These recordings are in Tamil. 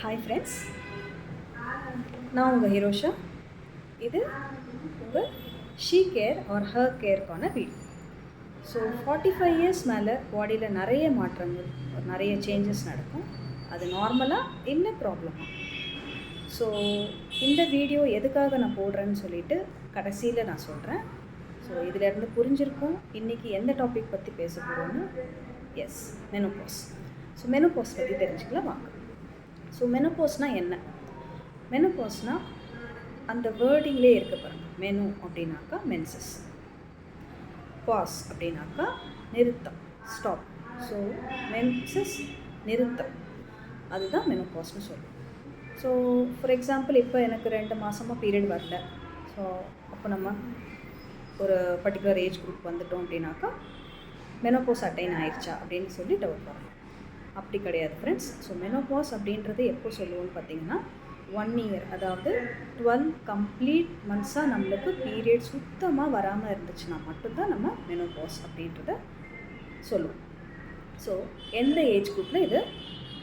ஹாய் ஃப்ரெண்ட்ஸ், நான் உங்கள் ஹிரோஷா. இது உங்கள் ஷீ கேர் ஆர் ஹர் கேருக்கான வீடியோ. ஸோ 45 இயர்ஸ் மேலே பாடியில் நிறைய மாற்றங்கள், நிறைய சேஞ்சஸ் நடக்கும். அது நார்மலாக என்ன ப்ராப்ளமாக. ஸோ இந்த வீடியோ எதுக்காக நான் போடுறேன்னு சொல்லிட்டு கடைசியில் நான் சொல்கிறேன். ஸோ இதிலேருந்து புரிஞ்சிருக்கும் இன்றைக்கி எந்த டாபிக் பற்றி பேச போகிறோன்னு. S, menopause. ஸோ மெனோபாஸ் பற்றி தெரிஞ்சுக்கலாம் வாங்க. ஸோ மெனோபாஸ்னால் என்ன? மெனோபாஸ்னால் அந்த வேர்டிங்லே இருக்க பாருங்க. மெனு அப்படின்னாக்கா மென்சஸ், பாஸ் அப்படின்னாக்கா நிறுத்தம், ஸ்டாப். ஸோ மென்சஸ் நிறுத்தம், அதுதான் மெனோபாஸ்னு சொல்லுவோம். ஸோ ஃபார் எக்ஸாம்பிள், இப்போ எனக்கு 2 மாதமாக பீரியட் வரல. ஸோ அப்போ நம்ம ஒரு பர்டிகுலர் ஏஜ் குரூப் வந்துட்டோம் அப்படின்னாக்கா மெனோபாஸ் அட்டைன் ஆயிடுச்சா அப்படின்னு சொல்லி டவுட் வரும். அப்படி கிடையாது ஃப்ரெண்ட்ஸ். ஸோ மெனோபாஸ் அப்படின்றது எப்போ சொல்லுவோம்னு பார்த்தீங்கன்னா 1 இயர், அதாவது 12 கம்ப்ளீட் மந்த்ஸாக நம்மளுக்கு பீரியட் சுத்தமாக வராமல் இருந்துச்சுன்னா மட்டும்தான் நம்ம மெனோபாஸ் அப்படின்றத சொல்லுவோம். ஸோ எந்த ஏஜ் குரூப்பில் இது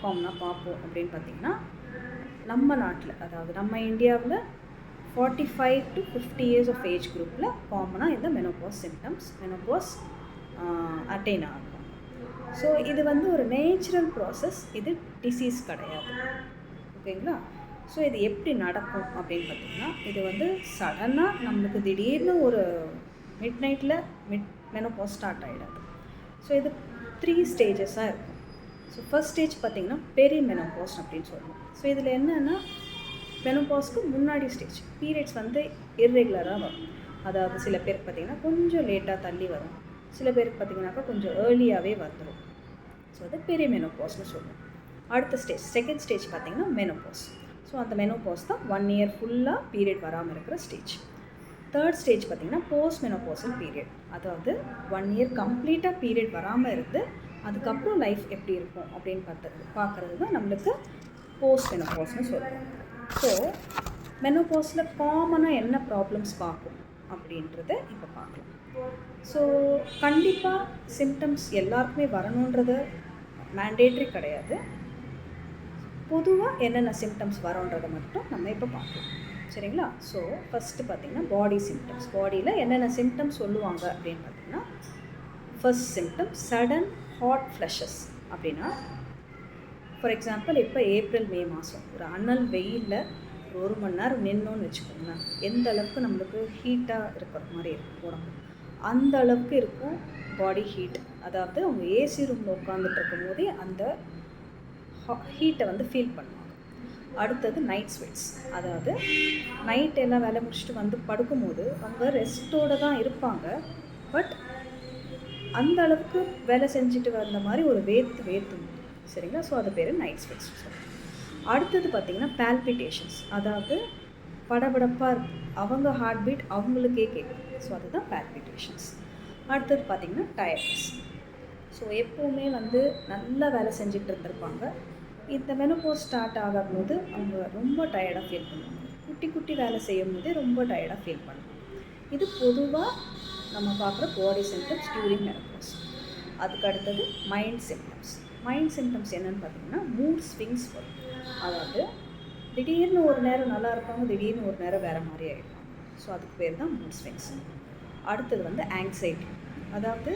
காமனாக பார்ப்போம் அப்படின்னு பார்த்தீங்கன்னா, நம்ம நாட்டில், அதாவது நம்ம இந்தியாவில் 45 to 50 இயர்ஸ் ஆஃப் ஏஜ் குரூப்பில் காமனாக இந்த மெனோபாஸ் சிம்டம்ஸ், மெனோபாஸ் அட்டைன் ஆகும். ஸோ இது வந்து ஒரு நேச்சுரல் ப்ராசஸ், இது டிசீஸ் கிடையாது. ஓகேங்களா? ஸோ இது எப்படி நடக்கும் அப்படின்னு பார்த்திங்கன்னா, இது வந்து சடனாக நம்மளுக்கு திடீர்னு ஒரு மிட் நைட்டில் மெனோபாஸ் ஸ்டார்ட் ஆகிடாது. ஸோ இது 3 ஸ்டேஜஸாக இருக்கும். ஸோ ஃபர்ஸ்ட் ஸ்டேஜ் பார்த்திங்கன்னா பெரி மெனோபாஸ் அப்படின்னு சொல்லுவோம். ஸோ இதில் என்னென்னா, மெனோபாஸ்க்கு முன்னாடி ஸ்டேஜ் பீரியட்ஸ் வந்து இர்ரெகுலராக வரும். அதாவது சில பேருக்கு பார்த்திங்கன்னா கொஞ்சம் லேட்டாக தள்ளி வரும், சில பேருக்கு பார்த்திங்கனாக்கா கொஞ்சம் ஏர்லியாகவே வந்துடும். ஸோ அது பெரிய மெனோபாஸ்னு சொல்லுவோம். அடுத்த ஸ்டேஜ், செகண்ட் ஸ்டேஜ் பார்த்திங்கன்னா மெனோபாஸ். ஸோ அந்த மெனோபாஸ் தான் 1 இயர் ஃபுல்லாக பீரியட் வராமல் இருக்கிற ஸ்டேஜ். தேர்ட் ஸ்டேஜ் பார்த்திங்கன்னா போஸ்ட் மெனோபாசல் பீரியட், அதாவது 1 இயர் கம்ப்ளீட்டாக பீரியட் வராமல் இருந்து அதுக்கப்புறம் லைஃப் எப்படி இருக்கும் அப்படின்னு பார்க்குறது தான் நம்மளுக்கு போஸ்ட் மெனோபாஸ்னு சொல்லுவோம். ஸோ மெனோபாஸில் காமனாக என்ன ப்ராப்ளம்ஸ் பார்க்கும் அப்படின்றத இப்போ பார்க்கலாம். ஸோ கண்டிப்பாக சிம்டம்ஸ் எல்லாருக்குமே வரணுன்றது மேண்டேட்ரி கிடையாது. பொதுவாக என்னென்ன சிம்டம்ஸ் வரோன்றதை மட்டும் நம்ம இப்போ பார்க்கலாம், சரிங்களா? ஸோ ஃபஸ்ட்டு பார்த்திங்கன்னா பாடி சிம்டம்ஸ். பாடியில் என்னென்ன சிம்டம்ஸ் சொல்லுவாங்க அப்படின்னு பார்த்திங்கன்னா, first symptom sudden hot flushes. அப்படின்னா ஃபார் எக்ஸாம்பிள், இப்போ ஏப்ரல் மே மாதம் ஒரு அனல் வெயிலில் 1 மணி நேரம் நின்னோன்னு வச்சுக்கோங்களேன், எந்த அளவுக்கு நம்மளுக்கு ஹீட்டாக இருக்கிற மாதிரி இருக்கும் உடம்பு, அந்த அளவுக்கு இருக்கும் பாடி ஹீட். அதாவது அவங்க ஏசி ரூமில் உட்காந்துட்டு இருக்கும் போதே அந்த ஹீட்டை வந்து ஃபீல் பண்ணுவாங்க. அடுத்தது நைட் ஸ்வெட்ஸ், அதாவது நைட் எல்லாம் வேலை முடிச்சுட்டு வந்து படுக்கும்போது அவங்க ரெஸ்ட்டோடு தான் இருப்பாங்க, பட் அந்த அளவுக்கு வேலை செஞ்சுட்டு வந்த மாதிரி ஒரு வேர்த்து, சரிங்களா? ஸோ அது பேர் நைட் ஸ்வெட்ஸ். அடுத்தது பார்த்திங்கன்னா பால்பிட்டேஷன்ஸ், அதாவது படபடப்பாக இருக்கும், அவங்க ஹார்ட் பீட் அவங்களுக்கே கேட்கும். ஸோ அதுதான் பால்பிட்டேஷன்ஸ். அடுத்தது பார்த்திங்கன்னா டயர்ட்னஸ். ஸோ எப்போவுமே வந்து நல்லா வேலை செஞ்சுட்டு இருந்திருப்பாங்க, இந்த மெனோபாஸ் ஸ்டார்ட் ஆகும்போது அவங்க ரொம்ப டயர்டாக ஃபீல் பண்ணுவாங்க. குட்டி வேலை செய்யும் போதே ரொம்ப டயர்டாக ஃபீல் பண்ணுவாங்க. இது பொதுவாக நம்ம பார்க்குற பாடி சிம்டம்ஸ் டியூரிங் மெனோபாஸ். அதுக்கு அடுத்தது மைண்ட் சிம்டம்ஸ். மைண்ட் சிம்டம்ஸ் என்னென்னு பார்த்திங்கன்னா மூட் ஸ்விங்ஸ் வரும். அதாவது திடீர்னு ஒரு நேரம் நல்லா இருப்பாங்க, திடீர்னு ஒரு நேரம் வேறு மாதிரி ஆகிடுவாங்க. ஸோ அதுக்கு பேர் தான் மூட் ஸ்விங்ஸ். அடுத்தது வந்து ஆங்ஸைட்டி, அதாவது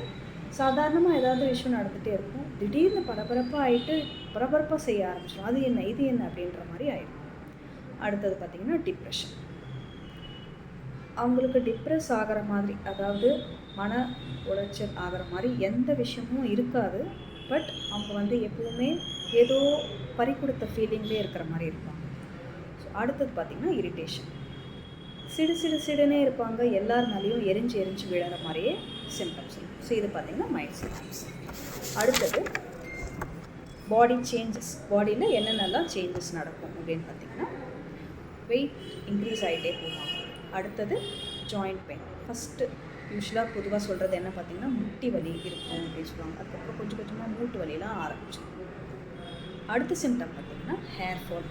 சாதாரணமாக ஏதாவது விஷயம் நடந்துகிட்டே இருக்கும், திடீர்னு பரபரப்பாக ஆகிட்டு பரபரப்பாக செய்ய ஆரம்பிச்சிடும், அது என்ன இது என்ன அப்படின்ற மாதிரி ஆகிடும். அடுத்தது பார்த்திங்கன்னா டிப்ரெஷன். அவங்களுக்கு டிப்ரெஸ் ஆகிற மாதிரி, அதாவது மன உளைச்சல் ஆகிற மாதிரி எந்த விஷயமும் இருக்காது, பட் அவங்க வந்து எப்பவுமே ஏதோ பறி கொடுத்த ஃபீலிங்லேயே இருக்கிற மாதிரி இருப்பாங்க. ஸோ அடுத்தது பார்த்திங்கன்னா இரிட்டேஷன். சிடுனே இருப்பாங்க, எல்லாருனாலையும் எரிஞ்சு விழுற மாதிரியே சிம்டம்ஸ் இருக்கும். ஸோ இது பார்த்திங்கன்னா மைண்ட் சிம்டம்ஸ். அடுத்தது பாடி சேஞ்சஸ். பாடியில் என்னென்னலாம் சேஞ்சஸ் நடக்கும் அப்படின்னு பார்த்திங்கன்னா, வெயிட் இன்க்ரீஸ் ஆகிட்டே போவாங்க. அடுத்தது ஜாயிண்ட் பெயின். ஃபஸ்ட்டு யூஸ்வலாக பொதுவாக சொல்கிறது என்ன பார்த்திங்கன்னா, முட்டி வலி இருக்கும் அப்படின்னு சொல்லுவாங்க. அதுக்கப்புறம் கொஞ்சம் கொஞ்சமாக மூட்டு வலிலாம் ஆரம்பிச்சிடும். அடுத்த சிம்டம் பார்த்திங்கன்னா ஹேர் ஃபால்.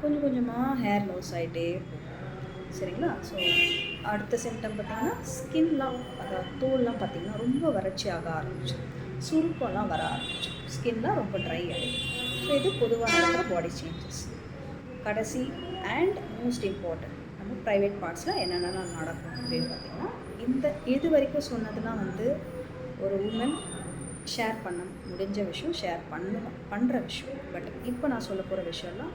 கொஞ்சம் கொஞ்சமாக ஹேர் லாஸ் ஆகிட்டே போகும், சரிங்களா? ஸோ அடுத்த சிம்டம் பார்த்திங்கன்னா ஸ்கின்லாம், அதாவது தோல்லாம் பார்த்திங்கன்னா ரொம்ப வறட்சியாக ஆரம்பிச்சிடும், சுருக்கம்லாம் வர ஆரம்பிச்சிடும், ஸ்கின்லாம் ரொம்ப ட்ரை ஆகிடும். ஸோ இது பொதுவாக நடக்கிற பாடி சேஞ்சஸ். கடைசி அண்ட் மோஸ்ட் இம்பார்ட்டன்ட், நம்ம ப்ரைவேட் பார்ட்ஸில் என்னென்னலாம் நடக்கும் அப்படின்னு பார்த்திங்கன்னா, இது வரைக்கும் சொன்னதுலாம் வந்து ஒரு உமன் ஷேர் பண்ண முடிஞ்ச விஷயம், ஷேர் பண்ணுற விஷயம். பட் இப்போ நான் சொல்ல போகிற விஷயம்லாம்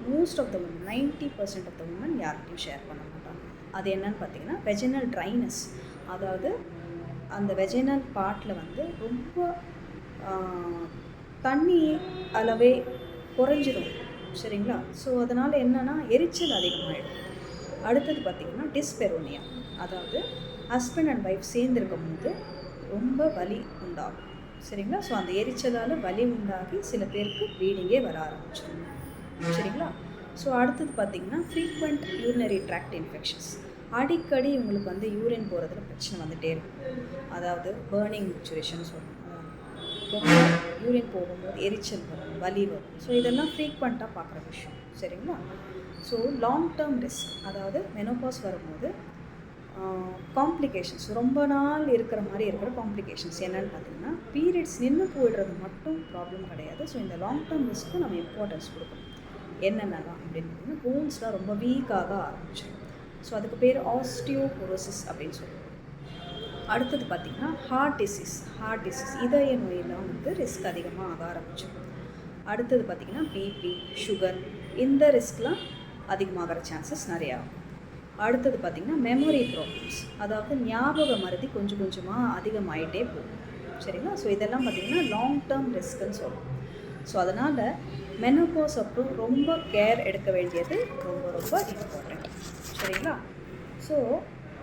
most of the women, 90% of the women யார்கிட்டையும் ஷேர் பண்ண மாட்டாங்க. அது என்னன்னு பார்த்தீங்கன்னா வெஜினல் ட்ரைனஸ். அதாவது அந்த வெஜினல் பார்ட்டில் வந்து ரொம்ப தண்ணி அளவே குறைஞ்சிடும், சரிங்களா? ஸோ அதனால் என்னென்னா எரிச்சல் அதிகமாகிடும். அடுத்தது பார்த்திங்கன்னா டிஸ்பெரோனியா, அதாவது ஹஸ்பண்ட் அண்ட் ஒய்ஃப் சேர்ந்துருக்கும் போது ரொம்ப வலி உண்டாகும், சரிங்களா? ஸோ அந்த எரிச்சலால் வலி உண்டாகி சில பேருக்கு ப்ளீடிங்கே வர ஆரம்பிச்சிடும், சரிங்களா? ஸோ அடுத்தது பார்த்திங்கன்னா ஃப்ரீக்வெண்ட் யூரினரி ட்ராக்ட் இன்ஃபெக்ஷன்ஸ். அடிக்கடி உங்களுக்கு வந்து யூரின் போகிறதுல பிரச்சனை வந்துகிட்டே இருக்கும். அதாவது பேர்னிங் சுச்சுவேஷன் சொல்லணும், ரொம்ப யூரின் போகும்போது எரிச்சல் வரும், வலி வரும். ஸோ இதெல்லாம் ஃப்ரீக்வெண்ட்டாக பார்க்குற விஷயம், சரிங்களா? ஸோ லாங் டேர்ம் ரிஸ்க், அதாவது மெனோபாஸ் வரும்போது காம்ப்ளிகேஷன்ஸ், ரொம்ப நாள் இருக்கிற மாதிரி இருக்கிற காம்ப்ளிகேஷன்ஸ் என்னென்னு பார்த்தீங்கன்னா பீரியட்ஸ் நின்று போயிடுறது மட்டும் ப்ராப்ளம் கிடையாது. ஸோ இந்த லாங் டேர்ம் ரிஸ்க்கும் நம்ம இம்பார்ட்டன்ஸ் கொடுக்கணும். என்னென்னலாம் அப்படின்னு பார்த்தீங்கன்னா போன்ஸ்லாம் ரொம்ப வீக்காக ஆரம்பிச்சிடும். ஸோ அதுக்கு பேர் ஆஸ்டியோபோரோசிஸ் அப்படின்னு சொல்லுவோம். அடுத்தது பார்த்திங்கன்னா ஹார்ட் டிசீஸ், இதய நோயெல்லாம் வந்து ரிஸ்க் அதிகமாக ஆக ஆரம்பிச்சிடும். அடுத்தது பார்த்திங்கன்னா பிபி, சுகர், இந்த ரிஸ்க்லாம் அதிகமாகிற சான்சஸ் நிறையா. அடுத்தது பார்த்திங்கன்னா மெமரி ப்ராப்ளம்ஸ், அதாவது ஞாபக மறதி கொஞ்சம் கொஞ்சமாக அதிகமாகிட்டே போகும், சரிங்களா? ஸோ இதெல்லாம் பார்த்திங்கன்னா லாங் டேர்ம் ரிஸ்க்குன்னு சொல்லணும். ஸோ அதனால் மெனோபாஸ் அப்புறம் ரொம்ப கேர் எடுக்க வேண்டியது ரொம்ப ரொம்ப இம்பார்ட்டண்ட், சரிங்களா? ஸோ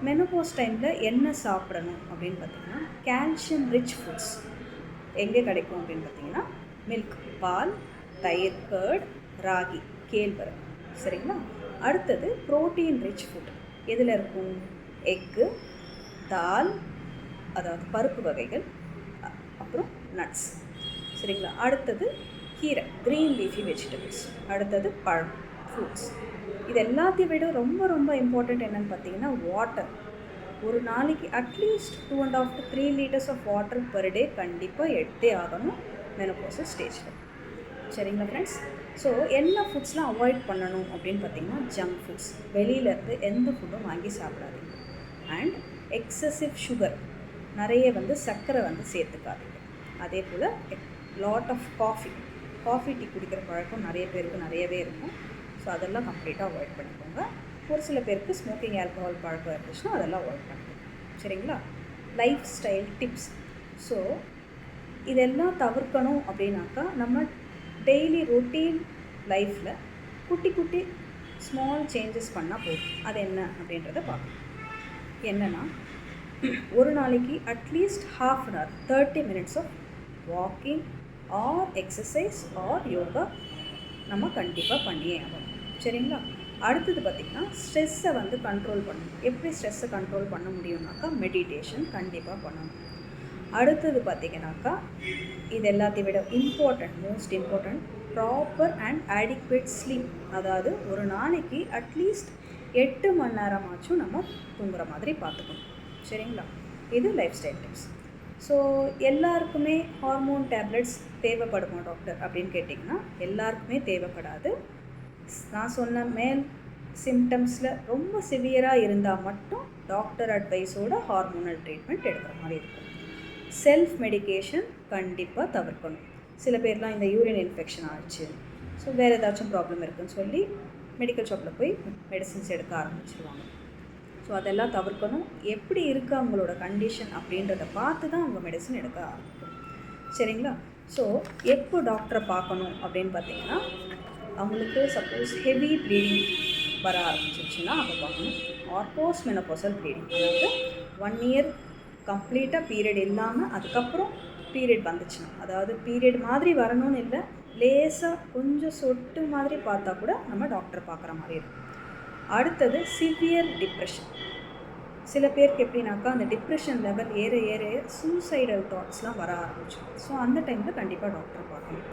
மெனோபாஸ் டைமில் என்ன சாப்பிடணும் அப்படின்னு பார்த்திங்கன்னா கால்சியம் ரிச் ஃபுட்ஸ் எங்கே கிடைக்கும் அப்படின்னு பார்த்திங்கன்னா மில்க், பால், தயிர், கர்ட், ராகி, கேழ்வரகு, சரிங்களா? அடுத்தது ப்ரோட்டீன் ரிச் ஃபுட் எதில் இருக்கும்? எக்கு, தால், அதாவது பருப்பு வகைகள், அப்புறம் நட்ஸ், சரிங்களா? அடுத்தது கீரை, க்ரீன் லீஃபி வெஜிடபிள்ஸ், அடுத்தது பழம், ஃப்ரூட்ஸ். இது எல்லாத்தையும் விட ரொம்ப ரொம்ப இம்பார்ட்டண்ட் என்னென்னு பார்த்தீங்கன்னா வாட்டர். ஒரு நாளைக்கு at least 2.5 to 3 liters of water per day கண்டிப்பாக எடுத்தே ஆகணும் மெனோபாசல் ஸ்டேஜில், சரிங்களா ஃப்ரெண்ட்ஸ்? ஸோ என்ன ஃபுட்ஸ்லாம் அவாய்ட் பண்ணணும் அப்படின்னு பார்த்திங்கன்னா ஜங்க் ஃபுட்ஸ், வெளியிலேருந்து எந்த ஃபுட்டும் வாங்கி சாப்பிடாதீங்க. அண்ட் எக்ஸசிவ் சுகர், நிறைய வந்து சர்க்கரை வந்து சேர்த்துக்காதீங்க. அதே போல் லாட் ஆஃப் காஃபி டீ குடிக்கிற பழக்கம் நிறைய பேருக்கு நிறையவே இருக்கும். ஸோ அதெல்லாம் கம்ப்ளீட்டாக அவாய்ட் பண்ணிக்கோங்க. ஒரு சில பேருக்கு ஸ்மோக்கிங், ஆல்கஹால் பழக்கம் இருந்துச்சுன்னா அதெல்லாம் அவாய்ட் பண்ணிக்கோங்க, சரிங்களா? Life style tips. ஸோ இதெல்லாம் தவிர்க்கணும் அப்படின்னாக்கா நம்ம டெய்லி ரொட்டீன் லைஃப்பில் குட்டி குட்டி ஸ்மால் சேஞ்சஸ் பண்ணால் போதும். அது என்ன அப்படின்றத பார்க்கணும். என்னென்னா ஒரு நாளைக்கு at least ½ an hour 30 minutes of walking or exercise or yoga நம்ம கண்டிப்பாக பண்ணியே ஆகணும், சரிங்களா? அடுத்தது பார்த்திங்கன்னா ஸ்ட்ரெஸ்ஸை வந்து கண்ட்ரோல் பண்ணணும். எப்படி ஸ்ட்ரெஸ்ஸை கண்ட்ரோல் பண்ண முடியும்னாக்கா மெடிடேஷன் கண்டிப்பாக பண்ணணும். அடுத்தது பார்த்திங்கனாக்கா இது எல்லாத்தையும் விட most important proper and adequate sleep. அதாவது ஒரு நாளைக்கு அட்லீஸ்ட் 8 மணி நேரமாச்சும் நம்ம தூங்குற மாதிரி பார்த்துக்கணும், சரிங்களா? இது லைஃப் ஸ்டைல் டிப்ஸ். ஸோ எல்லாருக்குமே ஹார்மோன் டேப்லெட்ஸ் தேவைப்படுமா டாக்டர் அப்படின்னு கேட்டிங்கன்னா எல்லாருக்குமே தேவைப்படாது. நான் சொன்ன மேல் சிம்டம்ஸில் ரொம்ப சிவியராக இருந்தால் மட்டும் டாக்டர் அட்வைஸோட ஹார்மோனல் ட்ரீட்மெண்ட் எடுக்கிற மாதிரி இருக்கும். செல்ஃப் மெடிகேஷன் கண்டிப்பாக தவிர்க்கணும். சில பேர்லாம் இந்த யூரின் இன்ஃபெக்ஷன் ஆச்சு, ஸோ வேறு ஏதாச்சும் ப்ராப்ளம் இருக்குதுன்னு சொல்லி மெடிக்கல் ஷாப்பில் போய் மெடிசின்ஸ் எடுக்க ஆரம்பிச்சிருவாங்க. ஸோ அதெல்லாம் தவிர்க்கணும். எப்படி இருக்குது அவங்களோட கண்டிஷன் அப்படின்றத பார்த்து தான் அவங்க மெடிசன் எடுக்க ஆரம்பிக்கணும், சரிங்களா? ஸோ எப்போ டாக்டரை பார்க்கணும் அப்படின்னு பார்த்தீங்கன்னா அவங்களுக்கு சப்போஸ் ஹெவி ப்ளீடிங் வர ஆரம்பிச்சிருச்சுன்னா அப்போ பார்க்கணும். ஆர் போஸ்ட் மெனோபாசல் ப்ளீடிங், அதாவது 1 year கம்ப்ளீட்டாக பீரியட் இல்லாமல் அதுக்கப்புறம் பீரியட் வந்துச்சுன்னா, அதாவது பீரியட் மாதிரி வரணும்னு இல்லை, லேசாக கொஞ்சம் சொட்டு மாதிரி பார்த்தா கூட நம்ம டாக்டரை பார்க்குற மாதிரி இருக்கும். அடுத்தது சிவியர் டிப்ரெஷன். சில பேருக்கு எப்படின்னாக்கா அந்த டிப்ரெஷன் லெவல் ஏற ஏற சூசைடல் தாட்ஸ்லாம் வர ஆரம்பிச்சிடும். ஸோ அந்த டைமில் கண்டிப்பாக டாக்டரை பார்க்கணும்.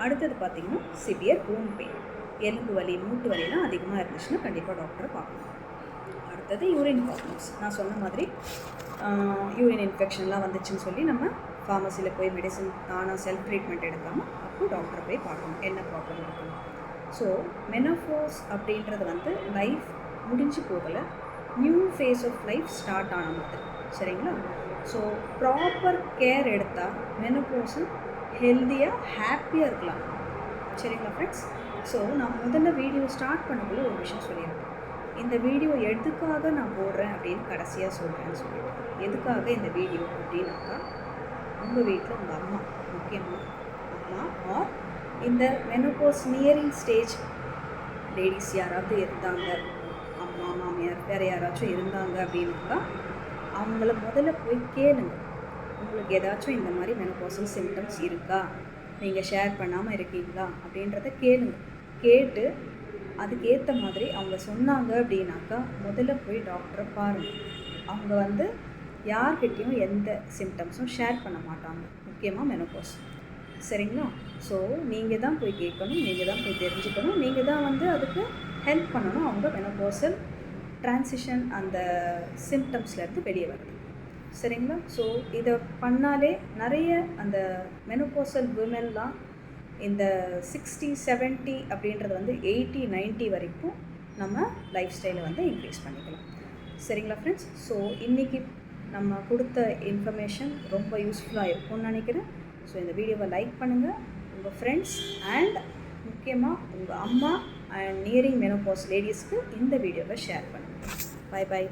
அடுத்தது பார்த்திங்கன்னா சிவியர் போன் பெயின், எலும்பு வலி, மூட்டு வலிலாம் அதிகமாக இருந்துச்சுன்னா கண்டிப்பாக டாக்டரை பார்க்கணும். அடுத்தது யூரின் ப்ராப்ளம்ஸ். நான் சொன்ன மாதிரி யூரின் இன்ஃபெக்ஷன்லாம் வந்துச்சுன்னு சொல்லி நம்ம ஃபார்மசியில் போய் மெடிசன் தானாக செல்ஃப் ட்ரீட்மெண்ட் எடுக்காமல் வரைக்கும் டாக்டரை போய் பார்க்கணும் என்ன ப்ராப்ளம் இருக்குன்னு. ஸோ மெனோபாஸ் அப்படின்றது வந்து லைஃப் முடிஞ்சு போகலை, new phase of life start ஆன மாதிரி. சரிங்களா? ஸோ ப்ராப்பர் கேர் எடுத்தால் மெனோபாஸை ஹெல்த்தியாக ஹாப்பியாக இருக்கலாம். சரிங்களா ஃப்ரெண்ட்ஸ்? ஸோ நான் முதல்ல வீடியோ ஸ்டார்ட் பண்ணக்குள்ள ஒரு விஷயம் சொல்லியிருக்கேன். இந்த வீடியோ எதுக்காக நான் போடுறேன் அப்படின்னு கடைசியாக சொல்கிறேன்னு சொல்லிட்டு. எதுக்காக இந்த வீடியோ அப்படின்னாக்கா, உங்கள் வீட்டில் உங்கள் அம்மா, முக்கியமாக அம்மா ஆர் இந்த மெனோபாஸ் நியரிங் ஸ்டேஜ் லேடிஸ் யாராவது இருந்தாங்க, அம்மா மாமியார் வேறு யாராச்சும் இருந்தாங்க அப்படின்னாக்கா, அவங்கள முதல்ல போய் கேளுங்க. உங்களுக்கு ஏதாச்சும் இந்த மாதிரி மெனோபாசல் சிம்டம்ஸ் இருக்கா, நீங்கள் ஷேர் பண்ணாமல் இருக்கீங்களா அப்படின்றத கேளுங்க. கேட்டு அதுக்கேற்ற மாதிரி அவங்க சொன்னாங்க அப்படின்னாக்கா முதல்ல போய் டாக்டரை பாருங்கள். அவங்க வந்து யார்கிட்டையும் எந்த சிம்டம்ஸும் ஷேர் பண்ண மாட்டாங்க, முக்கியமாக மெனோபாஸ். சரிங்களா? ஸோ நீங்கள் தான் போய் கேட்கணும், நீங்கள் தான் போய் தெரிஞ்சுக்கணும், நீங்கள் தான் வந்து அதுக்கு ஹெல்ப் பண்ணணும் அவங்க மெனோபாசல் ட்ரான்சிஷன் அந்த சிம்டம்ஸ்லேருந்து வெளியே வருது. சரிங்களா? ஸோ இதை பண்ணாலே நிறைய அந்த மெனோபாசல் விமென்லாம் இந்த 60, 70 அப்படின்றது வந்து 80, 90 வரைக்கும் நம்ம லைஃப் ஸ்டைலை வந்து இன்க்ரீஸ் பண்ணிக்கலாம். சரிங்களா ஃப்ரெண்ட்ஸ்? ஸோ இன்றைக்கி நம்ம கொடுத்த இன்ஃபர்மேஷன் ரொம்ப யூஸ்ஃபுல்லாக இருக்கும்னு நினைக்கிறேன். ஸோ இந்த வீடியோவை லைக் பண்ணுங்கள், உங்கள் ஃப்ரெண்ட்ஸ் அண்ட் முக்கியமாக உங்கள் அம்மா அண்ட் நியரிங் மெனோபாஸ் லேடிஸ்க்கு இந்த வீடியோவை ஷேர் பண்ணுங்கள். Bye by.